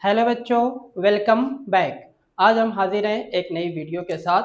Hello बच्चों, welcome back. आज हम हाजिर हैं एक नई वीडियो के साथ।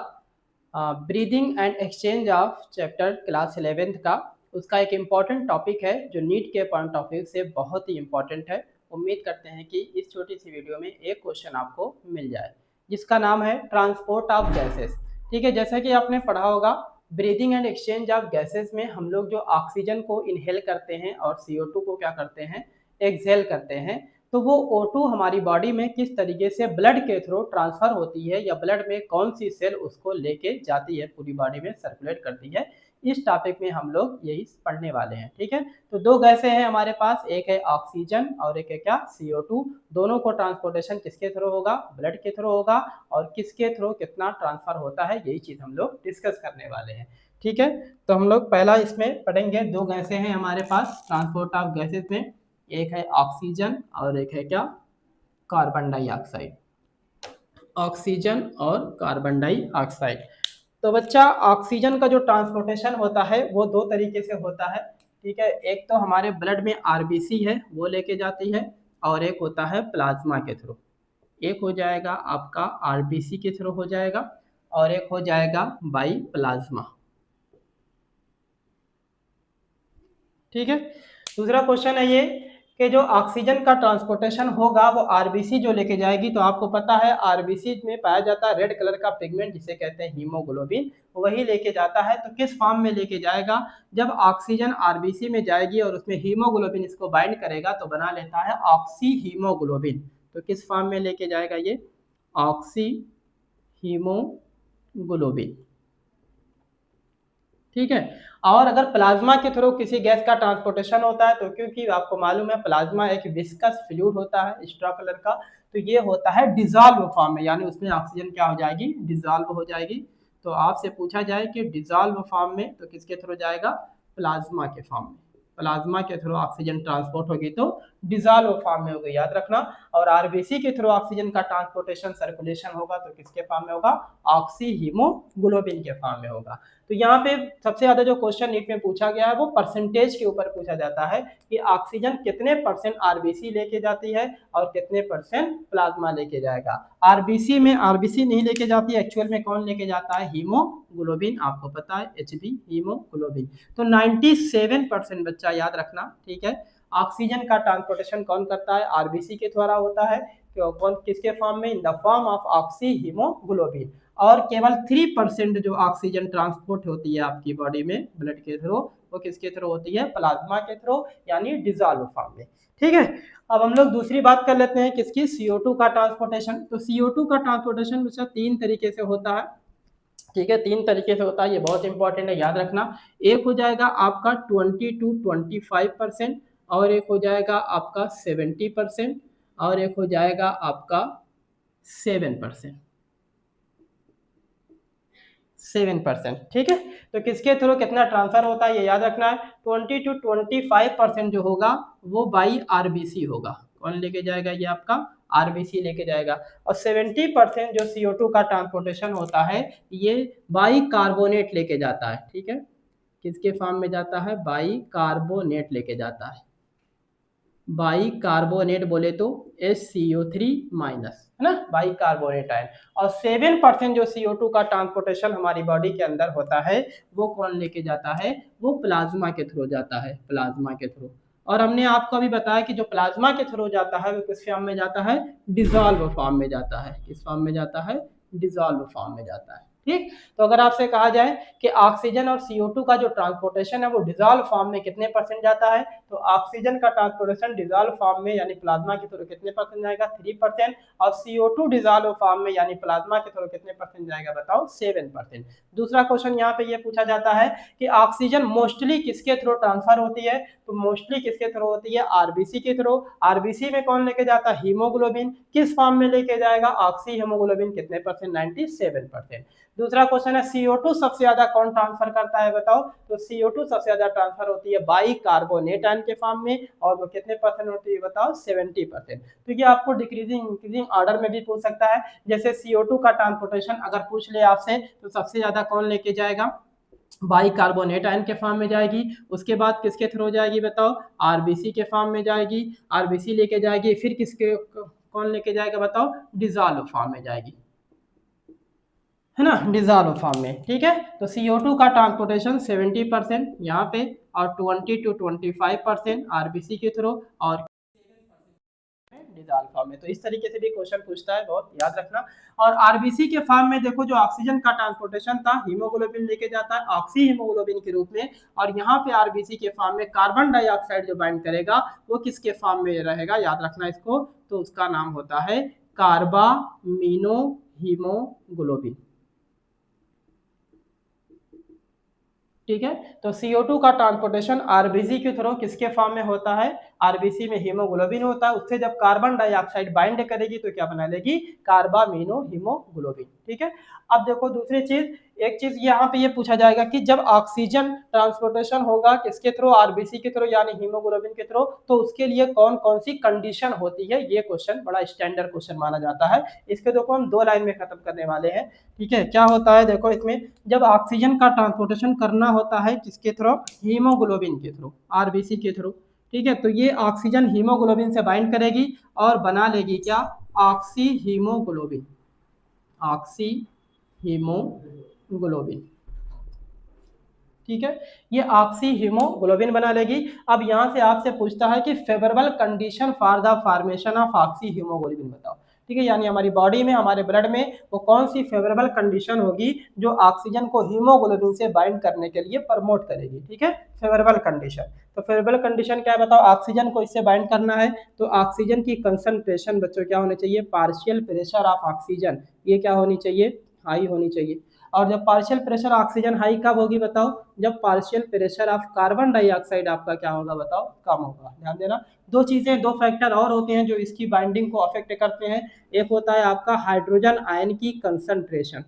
Breathing and exchange of chapter class 11th का उसका एक इम्पॉर्टेंट टॉपिक है जो नीट के पॉइंट ऑफ व्यू से बहुत ही इम्पॉर्टेंट है। उम्मीद करते हैं कि इस छोटी सी वीडियो में एक क्वेश्चन आपको मिल जाए जिसका नाम है ट्रांसपोर्ट ऑफ गैसेस। ठीक है, जैसा कि आपने पढ़ा होगा, breathing and exchange of gases में हम लोग जो ऑक्सीजन को इनहेल करते हैं और CO2 को क्या करते हैं, एक्सहेल करते हैं। तो वो O2 हमारी बॉडी में किस तरीके से ब्लड के थ्रू ट्रांसफर होती है या ब्लड में कौन सी सेल उसको लेके जाती है, पूरी बॉडी में सर्कुलेट करती है। इस टॉपिक में हम लोग यही पढ़ने वाले हैं। ठीक है, तो दो गैसें हैं हमारे पास, एक है ऑक्सीजन और एक है क्या, CO2। दोनों को ट्रांसपोर्टेशन किसके थ्रू होगा, ब्लड के थ्रू होगा। और किसके थ्रू कितना ट्रांसफर होता है, यही चीज हम लोग डिस्कस करने वाले हैं। ठीक है, तो हम लोग पहला इसमें पढ़ेंगे। दो गैसें हैं हमारे पास ट्रांसपोर्ट ऑफ गैसेस में, एक है ऑक्सीजन और एक है क्या, कार्बन डाइऑक्साइड। ऑक्सीजन और कार्बन डाइऑक्साइड। तो बच्चा, ऑक्सीजन का जो ट्रांसपोर्टेशन होता है वो दो तरीके से होता है। ठीक है, एक तो हमारे ब्लड में आरबीसी है वो लेके जाती है, और एक होता है प्लाज्मा के थ्रू। एक हो जाएगा आपका आरबीसी के थ्रू हो जाएगा, और एक हो जाएगा बाई प्लाज्मा। ठीक है, दूसरा क्वेश्चन है ये कि जो ऑक्सीजन का ट्रांसपोर्टेशन होगा वो आरबीसी जो लेके जाएगी। तो आपको पता है आरबीसी में पाया जाता है रेड कलर का पिगमेंट जिसे कहते हैं हीमोग्लोबिन, वही लेके जाता है। तो किस फॉर्म में लेके जाएगा, जब ऑक्सीजन आरबीसी में जाएगी और उसमें हीमोग्लोबिन इसको बाइंड करेगा तो बना लेता है ऑक्सी हीमोग्लोबिन। तो किस फॉर्म में लेके जाएगा ये, ऑक्सी हीमोग्लोबिन। ठीक है, और अगर प्लाज्मा के थ्रू किसी गैस का ट्रांसपोर्टेशन होता है तो क्योंकि आपको मालूम है प्लाज्मा एक विस्कस फ्लूइड होता है स्ट्रॉ कलर का, तो ये होता है डिजॉल्व फॉर्म में, यानी उसमें ऑक्सीजन क्या हो जाएगी, डिजॉल्व हो जाएगी। तो आपसे पूछा जाए कि डिजॉल्व फॉर्म में तो किसके थ्रू जाएगा, प्लाज्मा के फॉर्म में। प्लाज्मा के थ्रू ऑक्सीजन ट्रांसपोर्ट होगी तो डिजॉल्व फॉर्म में होगी, याद रखना। और आरबीसी के थ्रू ऑक्सीजन का ट्रांसपोर्टेशन सर्कुलेशन होगा तो किसके फॉर्म में होगा, ऑक्सी हीमोग्लोबिन के फॉर्म में होगा। तो यहाँ पे सबसे ज्यादा जो क्वेश्चन नीट में पूछा गया है वो परसेंटेज के ऊपर पूछा जाता है कि ऑक्सीजन कितने परसेंट आरबीसी लेके जाती है और कितने परसेंट प्लाज्मा लेके जाएगा। आरबीसी में आरबीसी नहीं लेके जाती है, एक्चुअल में कौन लेके जाता है, हीमोग्लोबिन। आपको पता है HB हीमोग्लोबिन। तो 97% बच्चा याद रखना। ठीक है, ऑक्सीजन का ट्रांसपोर्टेशन कौन करता है, आरबीसी के द्वारा होता है। कौन किसके फॉर्म में, इन the form of oxy haemoglobin. और केवल 3% जो ऑक्सीजन ट्रांसपोर्ट होती है आपकी बॉडी में ब्लड के थ्रू, वो किसके थ्रू होती है, प्लाज्मा के थ्रू, यानी डिजॉल्व फॉर्म में। ठीक है, अब हम लोग दूसरी बात कर लेते हैं किसकी, CO2 का ट्रांसपोर्टेशन। तो CO2 का ट्रांसपोर्टेशन बच्चा 3 तरीके से होता है। ठीक है, 3 तरीके से होता है, ये बहुत इंपॉर्टेंट है, याद रखना। एक हो जाएगा आपका 20 to 25%, और एक हो जाएगा आपका 70%, और एक हो जाएगा आपका 7%। 7%। ठीक है, तो किसके थ्रू कितना ट्रांसफर होता है ये याद रखना है। 20 to 25% जो होगा वो बाई आरबीसी होगा। कौन लेके जाएगा, ये आपका आरबीसी लेके जाएगा। और 70% जो CO2 का ट्रांसपोर्टेशन होता है ये बाई कार्बोनेट लेके जाता है। ठीक है, किसके फॉर्म में जाता है, बाई कार्बोनेट लेके जाता है। बाई कार्बोनेट बोले तो SCO3 माइनस, है ना, बाई कार्बोनेट आयन। और 7% जो CO2 का ट्रांसपोर्टेशन हमारी बॉडी के अंदर होता है वो कौन लेके जाता है, वो प्लाज्मा के थ्रू जाता है, प्लाज्मा के थ्रू। और हमने आपको अभी बताया कि जो प्लाज्मा के थ्रू जाता है वो किस फॉर्म में जाता है, डिजॉल्व फॉर्म में जाता है। किस फॉर्म में जाता है, डिजॉल्व फॉर्म में जाता है। ठीक, तो अगर आपसे कहा जाए कि ऑक्सीजन और CO2 का जो ट्रांसपोर्टेशन है वो डिजॉल्व फॉर्म में कितने परसेंट जाता है, तो ऑक्सीजन का ट्रांसपोर्टेशन डिजॉल्व फॉर्म में यानी प्लाज्मा के थ्रू कितने परसेंट जाएगा, 3%। और CO2 डिजॉल्व फॉर्म में यानी प्लाज्मा के थ्रू कितने परसेंट जाएगा, बताओ, 7%। दूसरा क्वेश्चन यहाँ पे ये पूछा जाता है कि ऑक्सीजन मोस्टली किसके थ्रू ट्रांसफर होती है, तो मोस्टली किसके थ्रू होती है, आरबीसी के थ्रू। आरबीसी में कौन लेके जाता है, हीमोग्लोबिन। किस फॉर्म में लेके जाएगा, ऑक्सी हीमोग्लोबिन, कितने परसेंट, 97%। दूसरा क्वेश्चन है CO2 सबसे ज्यादा कौन ट्रांसफर करता है, बताओ, तो CO2 सबसे ज्यादा ट्रांसफर होती है बाई कार्बोनेट आयन के फॉर्म में, और वो कितने परसेंट होती है, बताओ, 70%। तो ये आपको डिक्रीजिंग इंक्रीजिंग ऑर्डर में भी पूछ सकता है। जैसे CO2 का ट्रांसपोर्टेशन अगर पूछ ले आपसे तो सबसे ज्यादा कौन लेके जाएगा, बाई कार्बोनेट आयन के फॉर्म में जाएगी। उसके बाद किसके थ्रू जाएगी, बताओ, आरबीसी के फॉर्म में जाएगी, आरबीसी लेके जाएगी। फिर किसके कौन लेके जाएगा बताओ, डिजॉल्व फॉर्म में जाएगी, है ना, डिजॉल्व फॉर्म में। ठीक है, तो CO2 का ट्रांसपोर्टेशन 70% यहाँ पे और 20 to 25% आरबीसी के थ्रू और डिजॉल्व फॉर्म में। तो इस तरीके से भी क्वेश्चन पूछता है, बहुत याद रखना। और आरबीसी के फॉर्म में देखो जो ऑक्सीजन का ट्रांसपोर्टेशन था हीमोग्लोबिन लेके जाता है ऑक्सी हीमोग्लोबिन के रूप में, और यहाँ पे आरबीसी के फॉर्म में कार्बन डाइऑक्साइड जो बाइंड करेगा वो किसके फॉर्म में रहेगा, याद रखना इसको, तो उसका नाम होता है कार्बामिनो हीमोग्लोबिन। ठीक है, तो CO2 का ट्रांसपोर्टेशन आरबीसी के थ्रू किसके फॉर्म में होता है, आरबीसी में हीमोग्लोबिन होता है, उससे जब कार्बन डाइऑक्साइड बाइंड करेगी तो क्या बना लेगी, कार्बामिनो हीमोग्लोबिन। ठीक है, अब देखो दूसरी चीज, एक चीज यहाँ पे ये पूछा जाएगा कि जब ऑक्सीजन ट्रांसपोर्टेशन होगा किसके थ्रू, आरबीसी के थ्रू यानी हीमोग्लोबिन के थ्रू, तो उसके लिए कौन कौन सी कंडीशन होती है, ये क्वेश्चन बड़ा स्टैंडर्ड क्वेश्चन माना जाता है। इसके देखो हम 2 लाइन में खत्म करने वाले हैं। ठीक है, क्या होता है देखो इसमें, जब ऑक्सीजन का ट्रांसपोर्टेशन करना होता है किसके थ्रू, हीमोग्लोबिन के थ्रू, आरबीसी के थ्रू। ठीक है, तो ये ऑक्सीजन हीमोग्लोबिन से बाइंड करेगी और बना लेगी क्या, ऑक्सी हीमोग्लोबिन, ऑक्सी हीमोग्लोबिन। ठीक है, ये ऑक्सी हीमोग्लोबिन बना लेगी। अब यहाँ से आपसे पूछता है कि favourable condition for the formation of oxy haemoglobin बताओ। ठीक है, यानी हमारी बॉडी में, हमारे ब्लड में वो कौन सी फेवरेबल कंडीशन होगी जो ऑक्सीजन को हीमोग्लोबिन से बाइंड करने के लिए प्रमोट करेगी। ठीक है, फेवरेबल कंडीशन, तो फेवरेबल कंडीशन क्या है बताओ, ऑक्सीजन को इससे बाइंड करना है तो ऑक्सीजन की कंसंट्रेशन बच्चों क्या होनी चाहिए, पार्शियल प्रेशर ऑफ ऑक्सीजन, ये क्या होनी चाहिए, हाई होनी चाहिए। और जब पार्शियल प्रेशर ऑक्सीजन हाई कब होगी बताओ, जब partial pressure of carbon dioxide आपका क्या होगा बताओ, कम होगा। ध्यान देना, दो चीजें, दो फैक्टर और होते हैं जो इसकी बाइंडिंग को अफेक्ट करते हैं। एक होता है आपका हाइड्रोजन आयन की कंसंट्रेशन।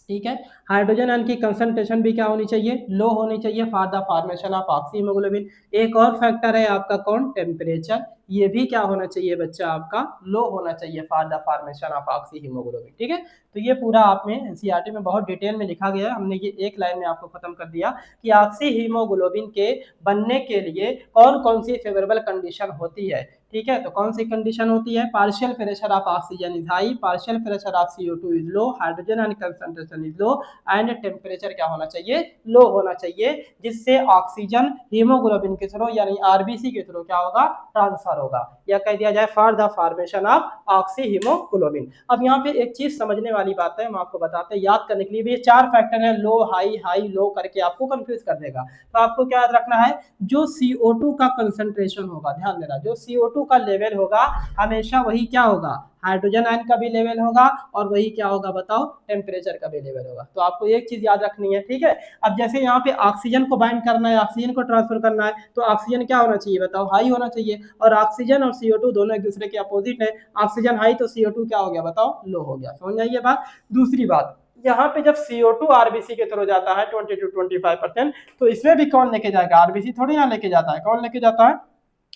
ठीक है, हाइड्रोजन आयन की कंसंट्रेशन भी क्या होनी चाहिए, लो होनी चाहिए for the formation of oxy haemoglobin. एक और फैक्टर है आपका कौन, टेम्परेचर, ये भी क्या होना चाहिए बच्चा आपका, लो होना चाहिए for the formation of oxy haemoglobin. ठीक है, तो ये पूरा आपने एनसीईआरटी में बहुत डिटेल में लिखा गया है, हमने ये एक लाइन में आपको खत्म कर दिया कि ऑक्सी हीमोग्लोबिन के बनने के लिए कौन कौन सी फेवरेबल कंडीशन होती है। ठीक है, तो कौन सी कंडीशन होती है, partial pressure of oxygen is high, partial pressure of CO2 is low, hydrogen ion concentration is low and temperature क्या होना चाहिए, लो होना चाहिए, जिससे ऑक्सीजन हीमोग्लोबिन के थ्रू यानी आरबीसी के थ्रू क्या होगा, ट्रांसफर होगा, या कह दिया जाए for the formation of oxy haemoglobin. अब यहाँ पे एक चीज समझने वाली बात है, हम आपको बताते हैं, याद करने के लिए भी, ये 4 फैक्टर है, लो हाई हाई लो करके आपको कंफ्यूज कर देगा। तो आपको क्या याद रखना है, जो CO2 का कंसंट्रेशन होगा, ध्यान देना, जो CO2 का लेवल होगा हमेशा वही क्या होगा, हाइड्रोजन आयन का भी लेवल होगा और वही क्या होगा बताओ, टेम्परेचर का भी लेवल होगा। तो आपको एक चीज याद रखनी है। ठीक है, अब जैसे यहाँ पे ऑक्सीजन को बाइंड करना है, ऑक्सीजन को ट्रांसफर करना है, तो ऑक्सीजन क्या होना चाहिए बताओ, हाई होना चाहिए, और ऑक्सीजन और CO2 दोनों एक दूसरे के अपोजिट है, ऑक्सीजन हाई तो CO2 क्या हो गया बताओ, लो हो गया। समझ आइए बात। दूसरी बात, यहाँ पे जब CO2 आरबीसी के थ्रू जाता है 20 to 25%, तो इसमें भी कौन लेके जाएगा, आरबीसी थोड़ी यहाँ लेके जाता है, कौन लेके जाता है,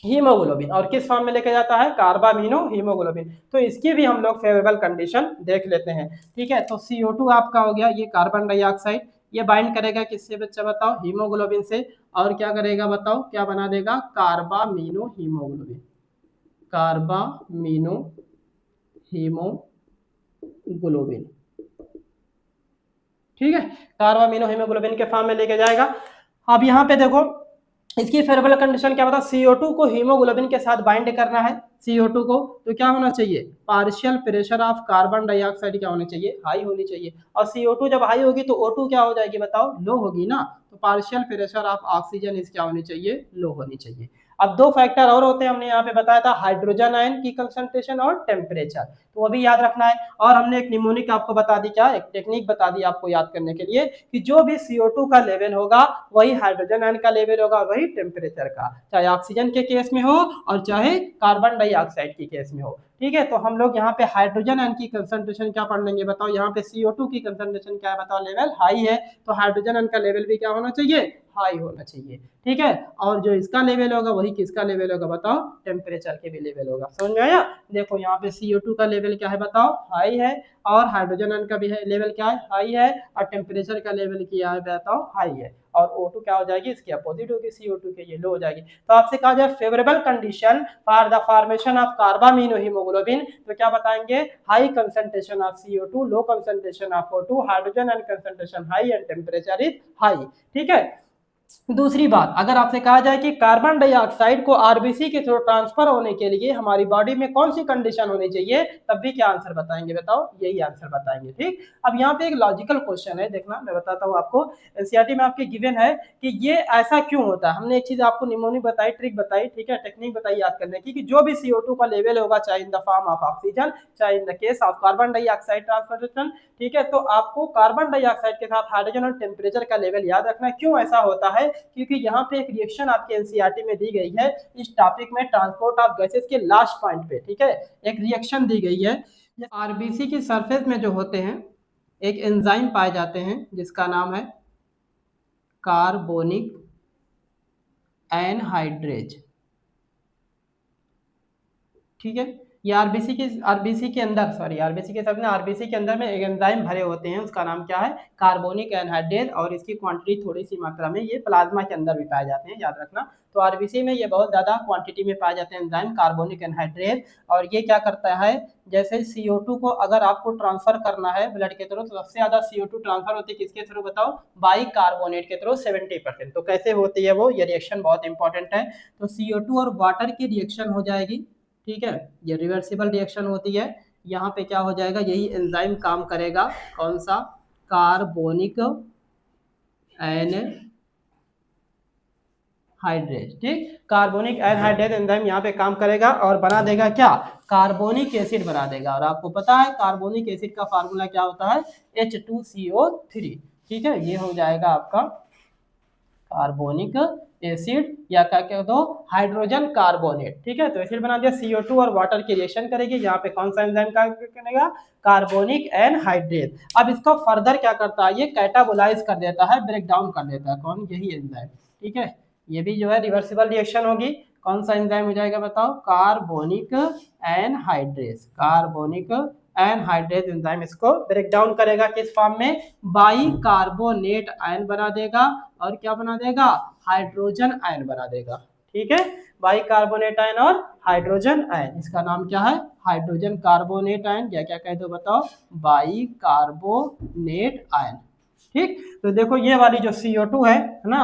हीमोग्लोबिन, और किस फॉर्म में लेके जाता है, कार्बामिनो हीमोग्लोबिन। तो इसकी भी हम लोग फेवरेबल कंडीशन देख लेते हैं। ठीक है, तो CO2 आपका हो गया ये कार्बन डाइऑक्साइड, ये बाइंड करेगा किससे बच्चा बताओ, हीमोग्लोबिन से, और क्या करेगा बताओ, क्या बना देगा, कार्बामिनो हीमोग्लोबिन, कार्बामिनो हीमोग्लोबिन। ठीक है, कार्बामिनो हीमोग्लोबिन के फॉर्म में लेके जाएगा। अब यहाँ पे देखो इसकी फेवरेबल कंडीशन क्या बता, CO2 को हीमोग्लोबिन के साथ बाइंड करना है, CO2 को, तो क्या होना चाहिए, partial pressure of carbon dioxide क्या होनी चाहिए, हाई होनी चाहिए, और CO2 जब हाई होगी तो O2 क्या हो जाएगी बताओ, लो होगी ना, तो पार्शियल प्रेशर ऑफ ऑक्सीजन इस क्या होनी चाहिए, लो होनी चाहिए। अब 2 फैक्टर और होते हैं, हमने यहाँ पे बताया था, हाइड्रोजन आयन की कंसंट्रेशन और टेम्परेचर, तो वो भी याद रखना है। और हमने एक निमोनिक आपको बता दी, क्या एक टेक्निक बता दी आपको याद करने के लिए, कि जो भी CO2 का लेवल होगा वही हाइड्रोजन आयन का लेवल होगा, वही टेम्परेचर का, चाहे ऑक्सीजन के केस में हो और चाहे कार्बन डाइऑक्साइड के केस में हो। ठीक है, तो हम लोग यहाँ पे हाइड्रोजन आयन की कंसंट्रेशन क्या पढ़ लेंगे बताओ, यहाँ पे CO2 की कंसंट्रेशन क्या है बताओ, लेवल हाई है, तो हाइड्रोजन आयन का लेवल भी क्या होना चाहिए, हाई होना चाहिए। ठीक है, और जो इसका लेवल होगा वही किसका लेवल होगा बताओ, टेम्परेचर के भी लेवल होगा। समझ में आया, देखो यहाँ पे CO2 का लेवल क्या है बताओ, हाई है, और हाइड्रोजन आयन का भी लेवल क्या है, हाई है, और टेम्परेचर का लेवल क्या है बताओ, हाई है। और O2 क्या हो जाएगी, इसकी अपोजिट होगी CO2 के, ये लो हो जाएगी। तो आपसे कहा जाए favourable condition for the formation of carbamino haemoglobin, तो क्या बताएंगे, high concentration of CO2, low concentration of O2, hydrogen and concentration high and temperature is high. ठीक है। दूसरी बात, अगर आपसे कहा जाए कि कार्बन डाइऑक्साइड को आरबीसी के थ्रू ट्रांसफर होने के लिए हमारी बॉडी में कौन सी कंडीशन होनी चाहिए, तब भी क्या आंसर बताएंगे, बताओ, यही आंसर बताएंगे। ठीक, अब यहाँ पे एक लॉजिकल क्वेश्चन है, देखना मैं बताता हूँ आपको। एनसीईआरटी में आपके गिवन है कि ये ऐसा क्यों होता है। हमने एक चीज आपको निमोनी बताई, ट्रिक बताई, ठीक है, टेक्निक बताई याद करने की, कि जो भी CO2 का लेवल होगा, चाहे in the form of oxygen, चाहे in the case of carbon dioxide transformation, ठीक है, तो आपको कार्बन डाइऑक्साइड के साथ हाइड्रोजन और टेम्परेचर का लेवल याद रखना है। क्यों ऐसा होता है, क्योंकि यहाँ पे एक रिएक्शन आपके एनसीईआरटी में दी गई है इस टॉपिक में, ट्रांसपोर्ट ऑफ गैसेस के लास्ट पॉइंट पे, ठीक है, एक रिएक्शन दी गई है। आरबीसी की सरफेस में जो होते हैं एक एंजाइम पाए जाते हैं जिसका नाम है कार्बोनिक एनहाइड्रेज। ठीक है, ये आरबीसी के अंदर, सॉरी आरबीसी के सब में, आरबीसी के अंदर में एक एंजाइम भरे होते हैं, उसका नाम क्या है, कार्बोनिक एनहाइड्रेज, और इसकी क्वांटिटी थोड़ी सी मात्रा में ये प्लाज्मा के अंदर भी पाए जाते हैं, याद रखना। तो आरबीसी में ये बहुत ज्यादा क्वांटिटी में पाए जाते हैं एंजाइम कार्बोनिक एनहाइड्रेज, और ये क्या करता है, जैसे CO2 को अगर आपको ट्रांसफर करना है ब्लड के थ्रू, तो सबसे ज्यादा CO2 ट्रांसफर होती है किसके थ्रू, बताओ, बाइकार्बोनेट के थ्रू 70%। तो कैसे होती है वो, ये रिएक्शन बहुत इंपॉर्टेंट है। तो CO2 और वाटर की रिएक्शन हो जाएगी, ठीक है, ये रिवर्सिबल रिएक्शन होती है। यहाँ पे क्या हो जाएगा, यही एंजाइम काम करेगा, कौन सा, कार्बोनिक एनहाइड्रेज। ठीक, कार्बोनिक एनहाइड्रेज एंजाइम यहाँ पे काम करेगा और बना देगा क्या, कार्बोनिक एसिड बना देगा। और आपको पता है कार्बोनिक एसिड का फार्मूला क्या होता है, H2CO3। ठीक है, ये हो जाएगा आपका कार्बोनिक एसिड, या क्या कह दो, हाइड्रोजन कार्बोनेट। ठीक है, तो एसिड बना दिया, CO2 और वाटर की रिएक्शन करेगी, यहाँ पे कौन सा एंजाइम काम करेगा, कार्बोनिक एनहाइड्रेज। अब इसको फर्दर क्या करता है, ये कैटाबोलाइज कर देता है, ब्रेक डाउन कर देता है, कौन, यही एंजाइम। ठीक है, ये भी जो है रिवर्सिबल रिएक्शन होगी, कौन सा एंजाइम हो जाएगा, बताओ, carbonic anhydrase. Carbonic anhydrase enzyme इसको ब्रेक डाउन करेगा, किस फॉर्म में, बाइकार्बोनेट आयन बना देगा, और क्या बना देगा, हाइड्रोजन आयन बना देगा। ठीक है, बाइकार्बोनेट आयन और हाइड्रोजन आयन, इसका नाम क्या है, हाइड्रोजन कार्बोनेट आयन, या क्या कहते हो, बताओ, बाइकार्बोनेट आयन। ठीक, तो देखो ये वाली जो CO2 है ना,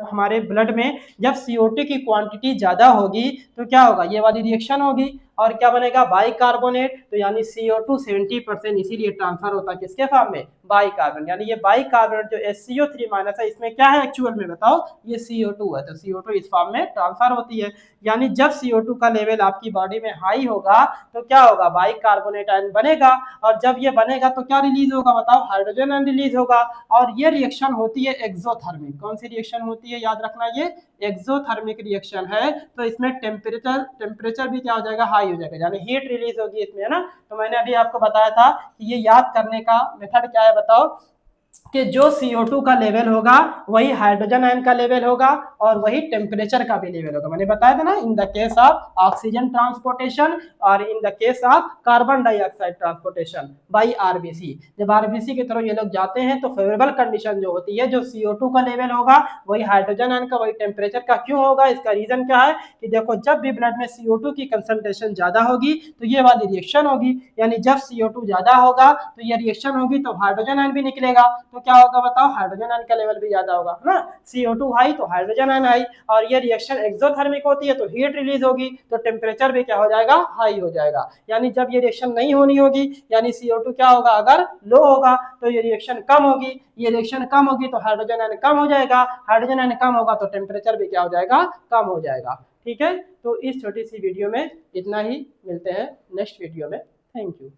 हमारे ब्लड में जब CO2 की क्वांटिटी ज्यादा होगी तो क्या होगा, ये वाली रिएक्शन होगी, और क्या बनेगा, बाइकार्बोनेट। तो यानी CO2 70%, इसीलिए ट्रांसफर होता है किसके फॉर्म में, बाइकार्बोनेट। यानी ये बाइकार्बोनेट जो HCO3- है, इसमें क्या है एक्चुअल में, बताओ, ये CO2 है, तो CO2 इस फॉर्म में ट्रांसफर होती है। यानी जब CO2 का लेवल आपकी बॉडी में हाई होगा तो क्या होगा, बाइकार्बोनेट आयन बनेगा, और जब ये बनेगा तो क्या रिलीज होगा, बताओ, हाइड्रोजन आयन रिलीज होगा। और ये रिएक्शन होती है एक्सोथर्मिक, कौन सी रिएक्शन होती है, याद रखना, ये एक्सोथर्मिक रिएक्शन है। तो इसमें टेम्परेचर भी क्या हो जाएगा, हाई हो जाएगा, यानी हीट रिलीज होगी इसमें, है ना। तो मैंने अभी आपको बताया था कि ये याद करने का मेथड क्या है, बताओ, कि जो CO2 का लेवल होगा वही हाइड्रोजन आयन का लेवल होगा, और वही टेम्परेचर का भी लेवल होगा। मैंने बताया था ना, in the case of oxygen transportation और in the case of carbon dioxide transportation by RBC. जब आरबीसी के थ्रू ये लोग जाते हैं तो फेवरेबल कंडीशन जो होती है, जो CO2 का लेवल होगा वही हाइड्रोजन आयन का, वही टेम्परेचर का। क्यों होगा, इसका रीजन क्या है, कि देखो जब भी ब्लड में CO2 की कंसंट्रेशन ज्यादा होगी तो ये वाली रिएक्शन होगी, यानी जब CO2 ज्यादा होगा तो ये रिएक्शन होगी, तो हाइड्रोजन आयन भी निकलेगा, तो क्या होगा, बताओ, हाइड्रोजन आयन का लेवल भी ज्यादा होगा, है ना। CO2 हाई तो हाइड्रोजन आयन हाई, और ये रिएक्शन एक्सोथर्मिक होती है तो हीट रिलीज होगी, तो टेम्परेचर भी क्या हो जाएगा, हाई हो जाएगा। यानी जब ये रिएक्शन नहीं होनी होगी, यानी CO2 क्या होगा, अगर लो होगा तो ये रिएक्शन कम होगी, ये रिएक्शन कम होगी तो हाइड्रोजन आयन कम हो जाएगा, हाइड्रोजन आयन कम होगा तो टेम्परेचर भी क्या हो जाएगा, कम हो जाएगा। ठीक है, तो इस छोटी सी वीडियो में इतना ही, मिलते हैं नेक्स्ट वीडियो में। Thank you.